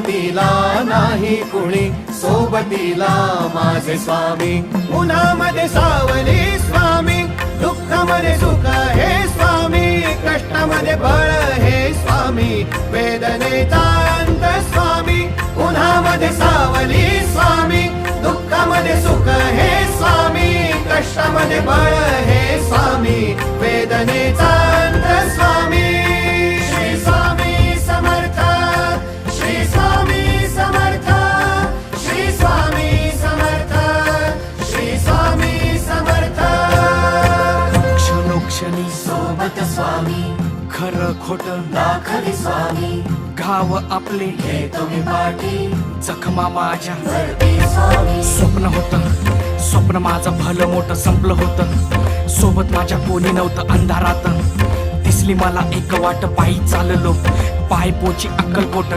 सोबतीला नाही कुणी, सोबतीला माझे स्वामी. उन्हामध्ये सावली स्वामी, दुःखामध्ये सुख हे स्वामी, कष्टामध्ये बळ हे स्वामी, वेदनेचा अंत स्वामी. उन्हामध्ये सावली स्वामी, दुःखामध्ये सुख हे स्वामी, कष्टामध्ये बळ हे स्वामी, वेदनेचा अंत स्वामी. श्री स्वामी समर्थ, श्री स्वामी समर्थ, श्री स्वामी समर्थ, श्री स्वामी समर्थ. क्षणोक्षणी सोबत स्वामी, खरं खोट दाखवी स्वामी, घाव आपले घेतो मी पाठी, जखमा माझ्या वरती स्वामी. स्वप्न होतं, स्वप्न माझं भलं मोठं संपलं होतं. सोबत माझ्या कोणी नव्हतं अंधारात. दिसली मला एक वाट, पायी चाललो पाय पोची अक्कलकोट.